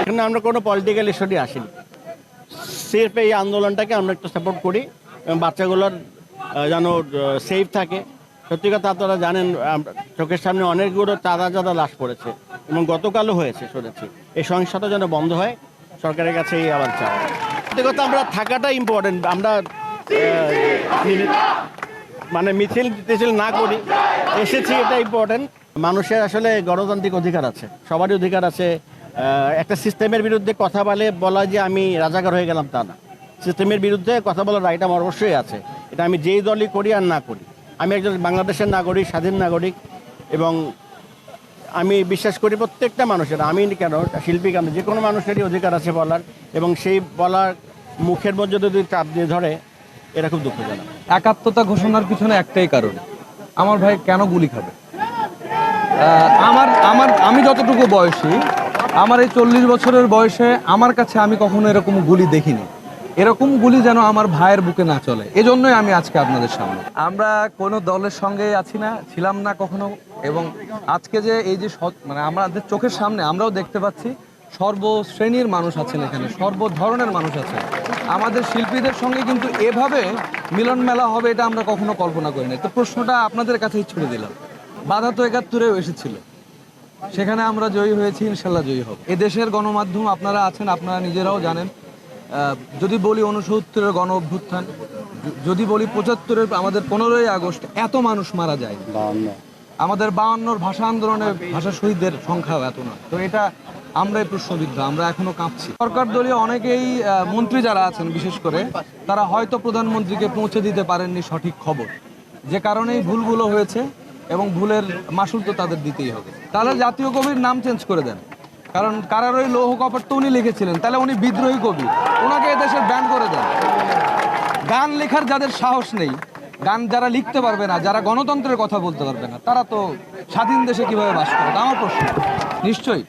এখানে আমরা কোনো পলিটিক্যাল ইস্যু নিয়ে আসিনি, সির্ফ এই আন্দোলনটাকে আমরা একটু সাপোর্ট করি এবং বাচ্চাগুলোর যেন সেফ থাকে। সত্যি কথা আপনারা জানেন, চোখের সামনে অনেকগুলো চাঁদা লাশ পড়েছে এবং গতকালও হয়েছে শুনেছি। এই সহিংসতা যেন বন্ধ হয়, সরকারের কাছে এই আবার চাওয়া। সত্যি কথা আমরা থাকাটা ইম্পর্টেন্ট। আমরা মানে মিছিল টিছিল না করি, এসেছি, এটা ইম্পর্টেন্ট। মানুষের আসলে গণতান্ত্রিক অধিকার আছে, সবারই অধিকার আছে। একটা সিস্টেমের বিরুদ্ধে কথা বলা যে আমি রাজাকার হয়ে গেলাম তা না। সিস্টেমের বিরুদ্ধে কথা বলার রাইট আমার অবশ্যই আছে, এটা আমি যেই দলই করি আর না করি। আমি একজন বাংলাদেশের নাগরিক, স্বাধীন নাগরিক, এবং আমি বিশ্বাস করি প্রত্যেকটা মানুষের, আমি কেন শিল্পী কেন, যে কোনো মানুষেরই অধিকার আছে বলার, এবং সেই বলার মুখের মধ্যে যদি চাপ দিয়ে ধরে, এটা খুব দুঃখজনক। একাত্মতা ঘোষণার পিছনে একটাই কারণ, আমার ভাই কেন গুলি খাবে। আমি যতটুকু বয়সী, আমার এই 40 বছরের বয়সে আমার কাছে আমি কখনো এরকম গুলি দেখিনি। এরকম গুলি যেন আমার ভাইয়ের বুকে না চলে, এজন্যই আমি আজকে আপনাদের সামনে। আমরা কোনো দলের সঙ্গে আছি না, ছিলাম না কখনো, এবং আজকে যে এই যে মানে আমাদের চোখের সামনে আমরাও দেখতে পাচ্ছি সর্বশ্রেণীর মানুষ আছেন এখানে, সর্ব ধরনের মানুষ আছেন। আমাদের শিল্পীদের সঙ্গে কিন্তু এভাবে মিলন মেলা হবে এটা আমরা কখনো কল্পনা করিনি। তো প্রশ্নটা আপনাদের কাছেই ছুড়ে দিলাম, বাধা তো 71-এও এসেছিল, সেখানে আমরা জয়ী হয়েছি, ইনশাল্লাহ জয়ী হব। এদেশের গণমাধ্যম আপনারা আছেন, আপনারা নিজেরাও জানেন। যদি বলি 69-এর গণ অভ্যুত্থান, যদি বলি 75-এর আমাদের 15ই আগস্ট, এত মানুষ মারা যায়। আমাদের 52-র ভাষা আন্দোলনের ভাষা শহীদদের সংখ্যাও এত নয়। তো এটা আমরাই প্রশ্নবিদ্ধ, আমরা এখনো কাঁপছি। সরকার দলীয় অনেকেই মন্ত্রী যারা আছেন বিশেষ করে, তারা হয়তো প্রধানমন্ত্রীকে পৌঁছে দিতে পারেননি সঠিক খবর, যে কারণেই ভুলগুলো হয়েছে, এবং ভুলের মাসুল তো তাদের দিতেই হবে। তাহলে জাতীয় কবির নাম চেঞ্জ করে দেন, কারণ কারারই লৌহ কপাট তো উনি লিখেছিলেন, তাহলে উনি বিদ্রোহী কবি, ওনাকে এদেশের ব্যান করে দেন। গান লেখার যাদের সাহস নেই, গান যারা লিখতে পারবে না, যারা গণতন্ত্রের কথা বলতে পারবে না, তারা তো স্বাধীন দেশে কিভাবে বাস করে? আমার প্রশ্ন। নিশ্চয়ই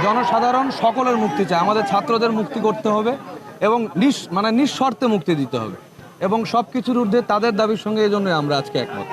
জনসাধারণ সকলের মুক্তি চায়, আমাদের ছাত্রদের মুক্তি করতে হবে, এবং নিঃশর্তে মুক্তি দিতে হবে, এবং সব কিছুর ঊর্ধ্বে তাদের দাবির সঙ্গে এই জন্যই আমরা আজকে একমত।